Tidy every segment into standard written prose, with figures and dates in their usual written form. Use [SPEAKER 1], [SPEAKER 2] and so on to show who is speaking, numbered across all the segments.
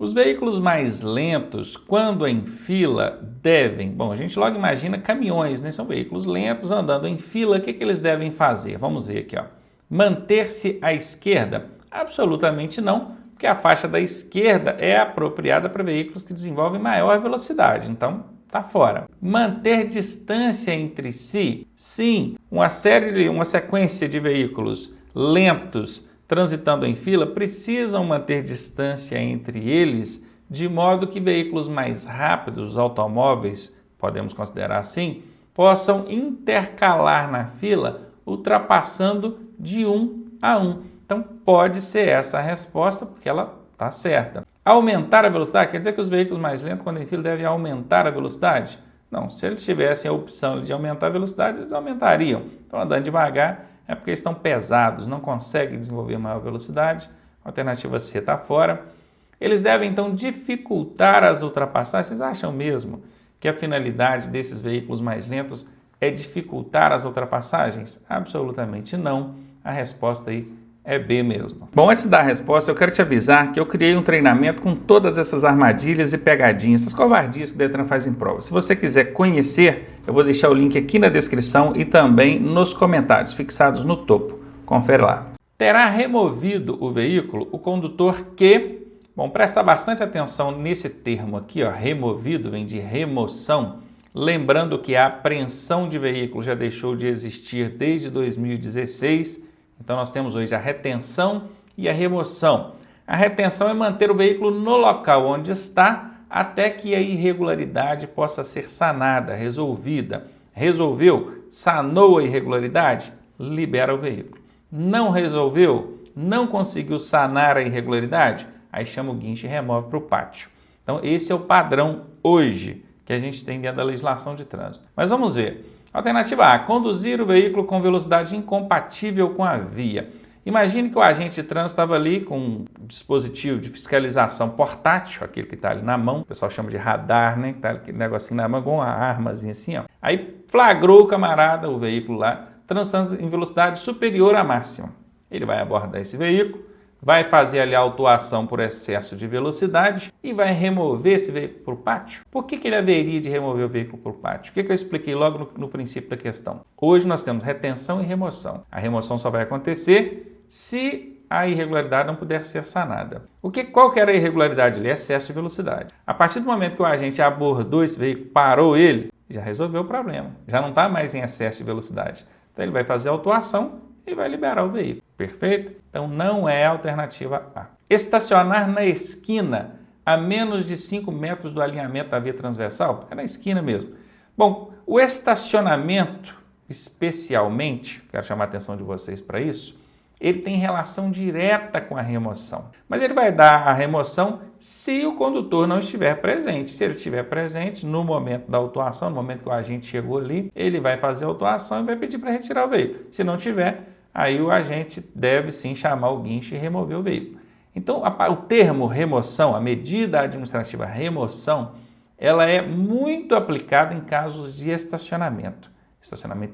[SPEAKER 1] Os veículos mais lentos, quando em fila, devem... Bom, a gente logo imagina caminhões, né? São veículos lentos andando em fila. O que eles devem fazer? Vamos ver aqui, ó. Manter-se à esquerda? Absolutamente não, porque a faixa da esquerda é apropriada para veículos que desenvolvem maior velocidade. Então, tá fora. Manter distância entre si? Sim, uma sequência de veículos lentos transitando em fila precisam manter distância entre eles, de modo que veículos mais rápidos, os automóveis, podemos considerar assim, possam intercalar na fila, ultrapassando de um a um. Então, pode ser essa a resposta, porque ela está certa. Aumentar a velocidade, quer dizer que os veículos mais lentos, quando em fila, devem aumentar a velocidade? Não, se eles tivessem a opção de aumentar a velocidade, eles aumentariam. Então, andando devagar, é porque estão pesados, não conseguem desenvolver maior velocidade. A alternativa C está fora. Eles devem, então, dificultar as ultrapassagens. Vocês acham mesmo que a finalidade desses veículos mais lentos é dificultar as ultrapassagens? Absolutamente não. A resposta aí é B mesmo. Bom, antes da resposta, eu quero te avisar que eu criei um treinamento com todas essas armadilhas e pegadinhas, essas covardias que o Detran faz em prova. Se você quiser conhecer, eu vou deixar o link aqui na descrição e também nos comentários, fixados no topo. Confere lá. Terá removido o veículo o condutor que... Bom, presta bastante atenção nesse termo aqui, ó, removido, vem de remoção. Lembrando que a apreensão de veículo já deixou de existir desde 2016. Então, nós temos hoje a retenção e a remoção. A retenção é manter o veículo no local onde está até que a irregularidade possa ser sanada, resolvida. Resolveu? Sanou a irregularidade? Libera o veículo. Não resolveu? Não conseguiu sanar a irregularidade? Aí chama o guincho e remove para o pátio. Então, esse é o padrão hoje que a gente tem dentro da legislação de trânsito. Mas vamos ver. Alternativa A, conduzir o veículo com velocidade incompatível com a via. Imagine que o agente de trânsito estava ali com um dispositivo de fiscalização portátil, aquele que está ali na mão, o pessoal chama de radar, né? Que está aquele negocinho na mão, com uma armazinha assim, ó. Aí flagrou o camarada, o veículo lá, transitando em velocidade superior à máxima. Ele vai abordar esse veículo, vai fazer ali a autuação por excesso de velocidade e vai remover esse veículo para o pátio. Por que ele haveria de remover o veículo para o pátio? O que eu expliquei logo no princípio da questão? Hoje nós temos retenção e remoção. A remoção só vai acontecer se a irregularidade não puder ser sanada. Qual que era a irregularidade ali? Excesso de velocidade. A partir do momento que o agente abordou esse veículo, parou ele, já resolveu o problema. Já não está mais em excesso de velocidade. Então ele vai fazer a autuação e vai liberar o veículo. Perfeito? Então não é a alternativa A. Estacionar na esquina a menos de 5 metros do alinhamento da via transversal? É na esquina mesmo. Bom, o estacionamento, especialmente, quero chamar a atenção de vocês para isso, ele tem relação direta com a remoção. Mas ele vai dar a remoção se o condutor não estiver presente. Se ele estiver presente no momento da autuação, no momento que o agente chegou ali, ele vai fazer a autuação e vai pedir para retirar o veículo. Se não tiver, aí o agente deve sim chamar o guincho e remover o veículo. Então, o termo remoção, a medida administrativa remoção, ela é muito aplicada em casos de estacionamento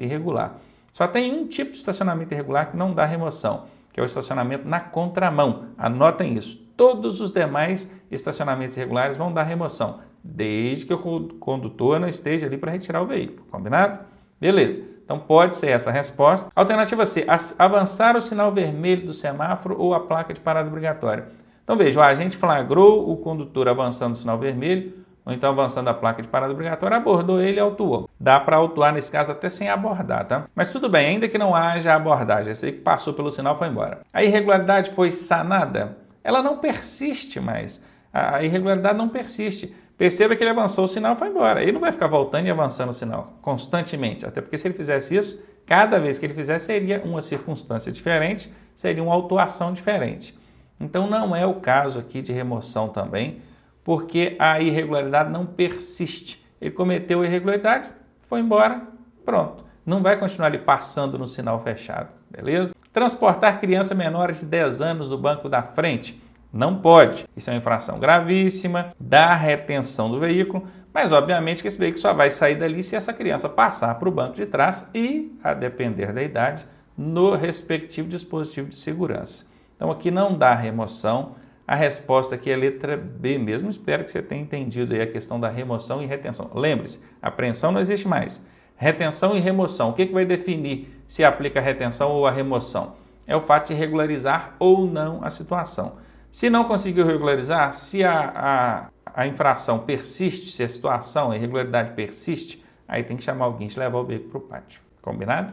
[SPEAKER 1] irregular. Só tem um tipo de estacionamento irregular que não dá remoção, que é o estacionamento na contramão. Anotem isso. Todos os demais estacionamentos irregulares vão dar remoção, desde que o condutor não esteja ali para retirar o veículo. Combinado? Beleza. Então, pode ser essa a resposta. Alternativa C, avançar o sinal vermelho do semáforo ou a placa de parada obrigatória. Então, veja, o agente flagrou o condutor avançando o sinal vermelho, ou então avançando a placa de parada obrigatória, abordou ele e autuou. Dá para autuar, nesse caso, até sem abordar, tá? Mas tudo bem, ainda que não haja abordagem, esse aí que passou pelo sinal foi embora. A irregularidade foi sanada? Ela não persiste mais. A irregularidade não persiste. Perceba que ele avançou o sinal e foi embora. Ele não vai ficar voltando e avançando o sinal constantemente, até porque se ele fizesse isso, cada vez que ele fizesse seria uma circunstância diferente, seria uma autuação diferente. Então não é o caso aqui de remoção também, porque a irregularidade não persiste. Ele cometeu a irregularidade, foi embora, pronto. Não vai continuar ali passando no sinal fechado, beleza? Transportar criança menores de 10 anos do banco da frente. Não pode. Isso é uma infração gravíssima, dá retenção do veículo, mas obviamente que esse veículo só vai sair dali se essa criança passar para o banco de trás e, a depender da idade, no respectivo dispositivo de segurança. Então aqui não dá remoção, A resposta aqui é a letra B mesmo. Espero que você tenha entendido aí a questão da remoção e retenção. Lembre-se, apreensão não existe mais. Retenção e remoção. O que vai definir se aplica a retenção ou a remoção? É o fato de regularizar ou não a situação. Se não conseguiu regularizar, se a infração persiste, se a situação, a irregularidade persiste, aí tem que chamar alguém e levar o veículo para o pátio. Combinado?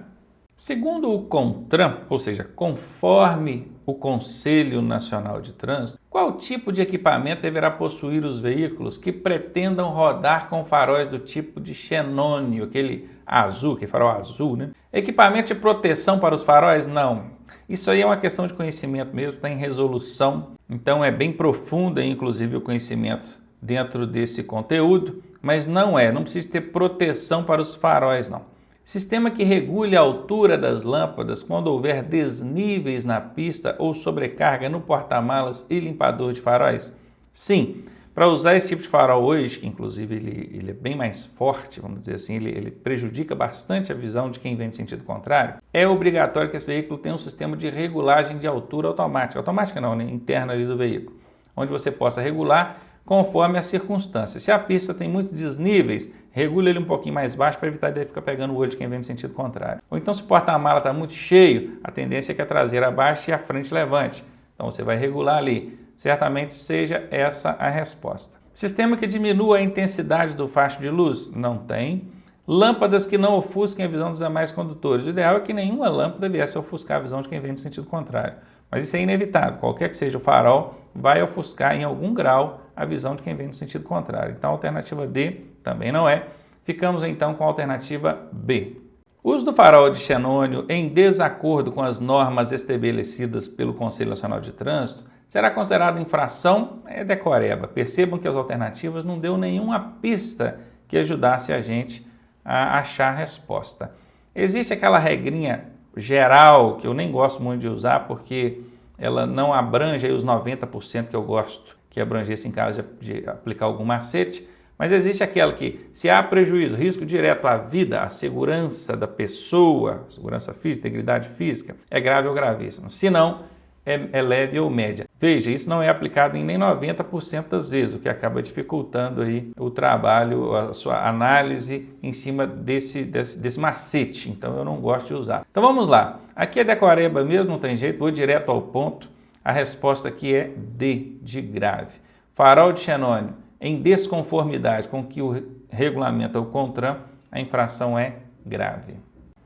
[SPEAKER 1] Segundo o CONTRAN, ou seja, conforme o Conselho Nacional de Trânsito, qual tipo de equipamento deverá possuir os veículos que pretendam rodar com faróis do tipo de xenônio, aquele azul, que farol azul, né? Equipamento de proteção para os faróis? Não. Isso aí é uma questão de conhecimento mesmo, está em resolução, então é bem profunda, inclusive, o conhecimento dentro desse conteúdo, mas não precisa ter proteção para os faróis, não. Sistema que regule a altura das lâmpadas quando houver desníveis na pista ou sobrecarga no porta-malas e limpador de faróis? Sim, para usar esse tipo de farol hoje, que inclusive ele é bem mais forte, vamos dizer assim, ele prejudica bastante a visão de quem vem de sentido contrário, é obrigatório que esse veículo tenha um sistema de regulagem de altura automática. Automática não, né? Interna ali do veículo, onde você possa regular conforme as circunstâncias. Se a pista tem muitos desníveis, regule ele um pouquinho mais baixo para evitar de ficar pegando o olho de quem vem no sentido contrário. Ou então, se o porta-mala está muito cheio, a tendência é que a traseira abaixe e a frente levante. Então, você vai regular ali. Certamente seja essa a resposta. Sistema que diminua a intensidade do facho de luz? Não tem. Lâmpadas que não ofusquem a visão dos demais condutores. O ideal é que nenhuma lâmpada viesse a ofuscar a visão de quem vem no sentido contrário. Mas isso é inevitável. Qualquer que seja o farol, vai ofuscar em algum grau a visão de quem vem no sentido contrário. Então, a alternativa D também não é. Ficamos então com a alternativa B. O uso do farol de xenônio em desacordo com as normas estabelecidas pelo Conselho Nacional de Trânsito será considerado infração? É decoreba. Percebam que as alternativas não deu nenhuma pista que ajudasse a gente a achar a resposta. Existe aquela regrinha geral que eu nem gosto muito de usar porque ela não abrange aí os 90% que eu gosto que abrangesse em caso de aplicar algum macete, mas existe aquela que, se há prejuízo, risco direto à vida, à segurança da pessoa, segurança física, integridade física, é grave ou gravíssimo. Se não, é leve ou média. Veja, isso não é aplicado em nem 90% das vezes, o que acaba dificultando aí o trabalho, a sua análise em cima desse macete. Então, eu não gosto de usar. Então, vamos lá. Aqui é decoreba mesmo, não tem jeito, vou direto ao ponto. A resposta aqui é D, de grave. Farol de xenônio em desconformidade com o que regulamenta o CONTRAN, a infração é grave.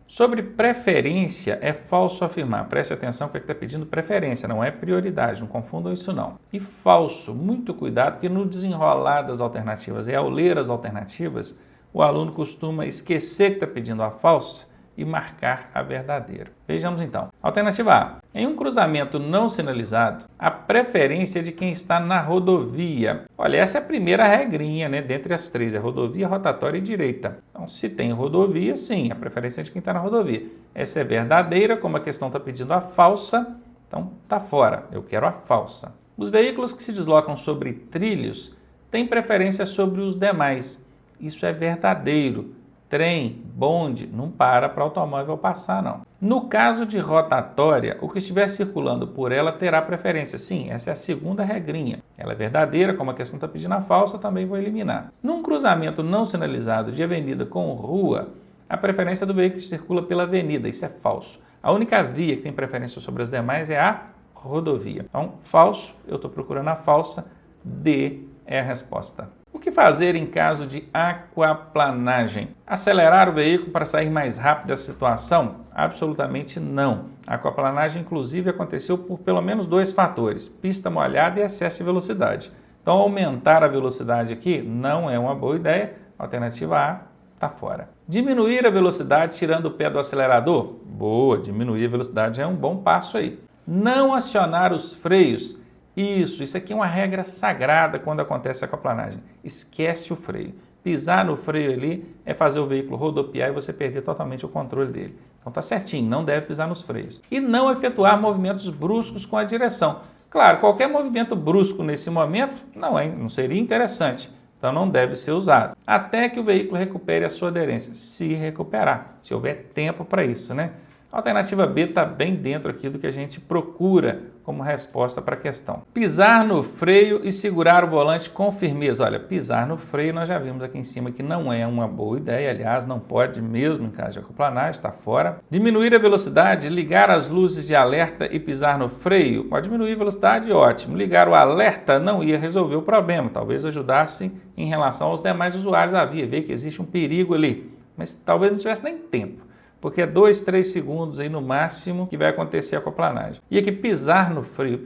[SPEAKER 1] Sobre preferência, é falso afirmar. Preste atenção que está pedindo preferência, não é prioridade, não confundam isso não. E falso, muito cuidado, porque no desenrolar das alternativas e ao ler as alternativas, o aluno costuma esquecer que está pedindo a falsa e marcar a verdadeira. Vejamos então. Alternativa A. Em um cruzamento não sinalizado, a preferência é de quem está na rodovia. Olha, essa é a primeira regrinha, né? Dentre as três, é rodovia, rotatória e direita. Então, se tem rodovia, sim, a preferência é de quem está na rodovia. Essa é verdadeira, como a questão está pedindo a falsa, então está fora. Eu quero a falsa. Os veículos que se deslocam sobre trilhos têm preferência sobre os demais. Isso é verdadeiro. Trem, bonde, não para automóvel passar, não. No caso de rotatória, o que estiver circulando por ela terá preferência. Sim, essa é a segunda regrinha. Ela é verdadeira, como a questão está pedindo a falsa, também vou eliminar. Num cruzamento não sinalizado de avenida com rua, a preferência do veículo que circula pela avenida. Isso é falso. A única via que tem preferência sobre as demais é a rodovia. Então, falso, eu estou procurando a falsa. D é a resposta. O que fazer em caso de aquaplanagem? Acelerar o veículo para sair mais rápido da situação? Absolutamente não. A aquaplanagem, inclusive, aconteceu por pelo menos dois fatores: pista molhada e excesso de velocidade. Então, aumentar a velocidade aqui não é uma boa ideia. Alternativa A está fora. Diminuir a velocidade tirando o pé do acelerador? Boa, diminuir a velocidade é um bom passo aí. Não acionar os freios? Isso aqui é uma regra sagrada quando acontece a aquaplanagem. Esquece o freio. Pisar no freio ali é fazer o veículo rodopiar e você perder totalmente o controle dele. Então tá certinho, não deve pisar nos freios. E não efetuar movimentos bruscos com a direção. Claro, qualquer movimento brusco nesse momento não seria interessante. Então não deve ser usado. Até que o veículo recupere a sua aderência. Se recuperar, se houver tempo para isso, né? A alternativa B está bem dentro aqui do que a gente procura como resposta para a questão. Pisar no freio e segurar o volante com firmeza. Olha, pisar no freio nós já vimos aqui em cima que não é uma boa ideia, aliás, não pode mesmo em caso de aquaplanagem, está fora. Diminuir a velocidade, ligar as luzes de alerta e pisar no freio. Pode diminuir a velocidade, ótimo. Ligar o alerta não ia resolver o problema, talvez ajudasse em relação aos demais usuários da via, ver que existe um perigo ali, mas talvez não tivesse nem tempo. Porque é 2, 3 segundos aí no máximo que vai acontecer a aquaplanagem. E aqui pisar no freio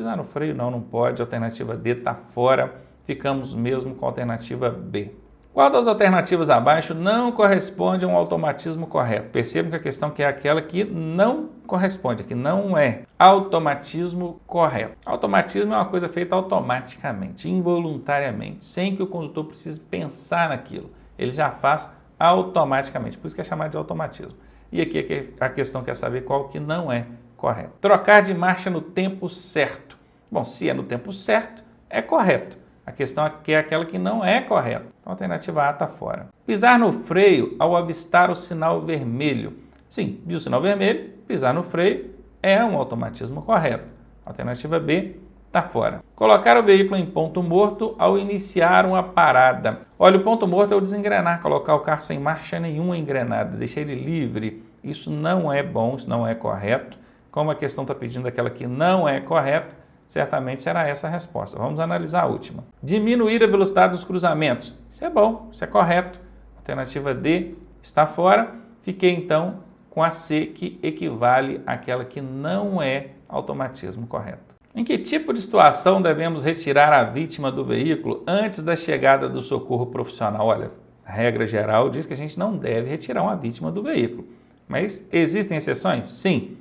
[SPEAKER 1] não pode, a alternativa D está fora, ficamos mesmo com a alternativa B. Qual das alternativas abaixo não corresponde a um automatismo correto? Percebam que a questão que é aquela que não corresponde, que não é automatismo correto. Automatismo é uma coisa feita automaticamente, involuntariamente, sem que o condutor precise pensar naquilo. Ele já faz automaticamente, por isso que é chamado de automatismo. E aqui a questão quer saber qual que não é correto. Trocar de marcha no tempo certo. Bom, se é no tempo certo, é correto. A questão aqui é aquela que não é correta. Então, a alternativa A está fora. Pisar no freio ao avistar o sinal vermelho. Sim, viu o sinal vermelho, pisar no freio é um automatismo correto. A alternativa B está fora. Colocar o veículo em ponto morto ao iniciar uma parada. Olha, o ponto morto é o desengrenar, colocar o carro sem marcha nenhuma engrenada, deixar ele livre. Isso não é bom, isso não é correto. Como a questão está pedindo aquela que não é correta, certamente será essa a resposta. Vamos analisar a última. Diminuir a velocidade dos cruzamentos. Isso é bom, isso é correto. Alternativa D está fora. Fiquei então com a C, que equivale àquela que não é automatismo correto. Em que tipo de situação devemos retirar a vítima do veículo antes da chegada do socorro profissional? Olha, a regra geral diz que a gente não deve retirar uma vítima do veículo. Mas existem exceções? Sim.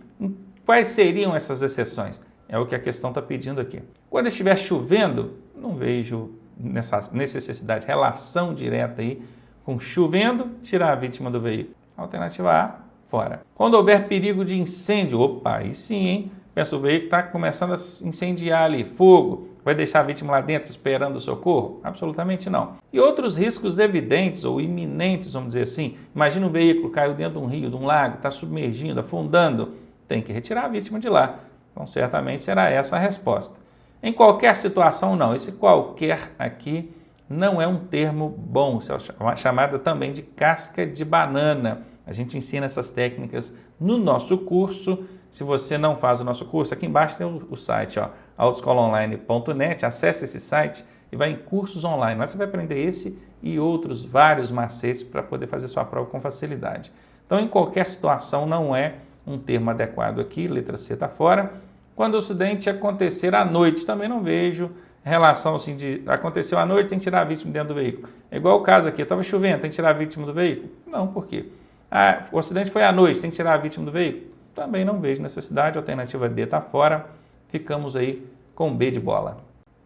[SPEAKER 1] Quais seriam essas exceções? É o que a questão está pedindo aqui. Quando estiver chovendo, não vejo nessa necessidade, relação direta aí com chovendo, tirar a vítima do veículo. Alternativa A, fora. Quando houver perigo de incêndio, opa, aí sim, hein? Pensa, o veículo está começando a incendiar ali, fogo, vai deixar a vítima lá dentro esperando o socorro? Absolutamente não. E outros riscos evidentes ou iminentes, vamos dizer assim, imagina um veículo caiu dentro de um rio, de um lago, está submergindo, afundando, tem que retirar a vítima de lá. Então, certamente será essa a resposta. Em qualquer situação, não. Esse qualquer aqui não é um termo bom, isso é chamada também de casca de banana. A gente ensina essas técnicas no nosso curso. Se você não faz o nosso curso, aqui embaixo tem o site, autoescolaonline.net, acesse esse site e vai em cursos online. Lá você vai aprender esse e outros vários macetes para poder fazer sua prova com facilidade. Então, em qualquer situação, não é um termo adequado aqui, letra C está fora. Quando o acidente acontecer à noite, também não vejo relação assim de aconteceu à noite, tem que tirar a vítima dentro do veículo. É igual o caso aqui, estava chovendo, tem que tirar a vítima do veículo? Não, por quê? O acidente foi à noite, tem que tirar a vítima do veículo? Também não vejo necessidade, a alternativa D está fora, ficamos aí com B de bola.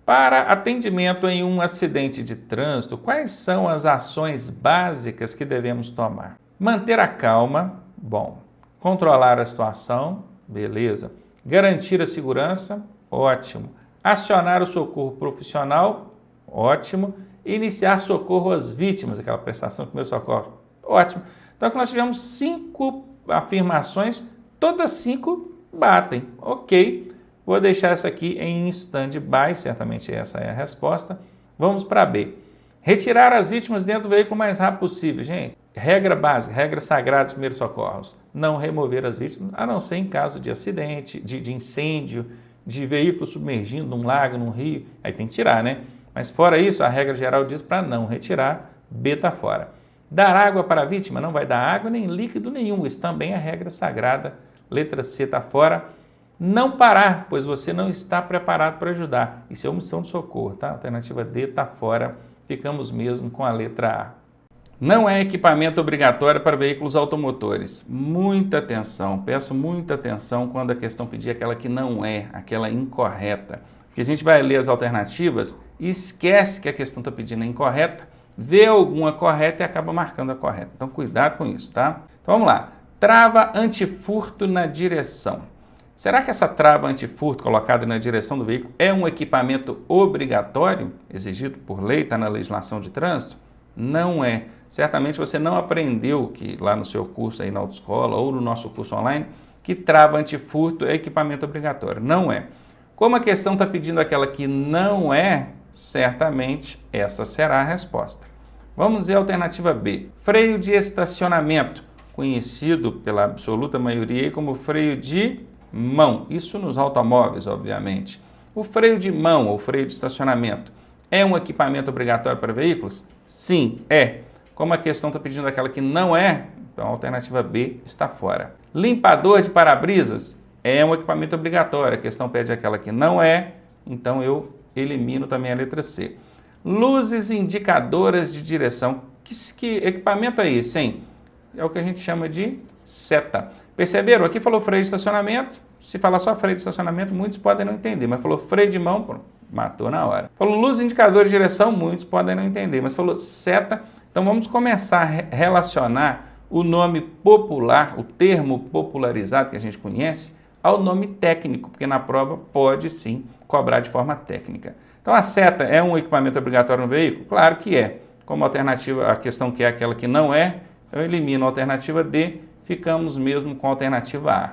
[SPEAKER 1] Para atendimento em um acidente de trânsito, quais são as ações básicas que devemos tomar? Manter a calma, bom. Controlar a situação, beleza. Garantir a segurança, ótimo. Acionar o socorro profissional, ótimo. Iniciar socorro às vítimas, aquela prestação de primeiro socorro, ótimo. Então, aqui nós tivemos 5 afirmações, todas 5 batem, ok. Vou deixar essa aqui em stand-by, certamente essa é a resposta. Vamos para B. Retirar as vítimas dentro do veículo o mais rápido possível. Gente, regra básica, regra sagrada dos primeiros socorros. Não remover as vítimas, a não ser em caso de acidente, de incêndio, de veículo submergindo num lago, num rio. Aí tem que tirar, né? Mas fora isso, a regra geral diz para não retirar, B está fora. Dar água para a vítima, não vai dar água nem líquido nenhum. Isso também é regra sagrada, letra C está fora. Não parar, pois você não está preparado para ajudar. Isso é omissão de socorro, tá? Alternativa D está fora. Ficamos mesmo com a letra A. Não é equipamento obrigatório para veículos automotores. Muita atenção, peço muita atenção quando a questão pedir aquela que não é, aquela incorreta. Porque a gente vai ler as alternativas e esquece que a questão está pedindo a incorreta, vê alguma correta e acaba marcando a correta. Então, cuidado com isso, tá? Então, vamos lá. Trava antifurto na direção. Será que essa trava antifurto colocada na direção do veículo é um equipamento obrigatório, exigido por lei, está na legislação de trânsito? Não é. Certamente você não aprendeu que lá no seu curso aí na autoescola ou no nosso curso online que trava antifurto é equipamento obrigatório. Não é. Como a questão está pedindo aquela que não é, certamente essa será a resposta. Vamos ver a alternativa B. Freio de estacionamento, conhecido pela absoluta maioria como freio de mão. Isso nos automóveis, obviamente. O freio de mão ou freio de estacionamento é um equipamento obrigatório para veículos? Sim, é. Como a questão está pedindo aquela que não é, então a alternativa B está fora. Limpador de para-brisas é um equipamento obrigatório. A questão pede aquela que não é, então eu elimino também a letra C. Luzes indicadoras de direção. Que equipamento é esse, hein? É o que a gente chama de seta. Perceberam? Aqui falou freio de estacionamento. Se falar só freio de estacionamento, muitos podem não entender. Mas falou freio de mão, pronto, matou na hora. Falou luz indicador de direção, muitos podem não entender. Mas falou seta. Então vamos começar a relacionar o nome popular, o termo popularizado que a gente conhece, ao nome técnico, porque na prova pode sim cobrar de forma técnica. Então a seta é um equipamento obrigatório no veículo? Claro que é. Como alternativa, a questão que é aquela que não é, eu elimino a alternativa D, ficamos mesmo com a alternativa A.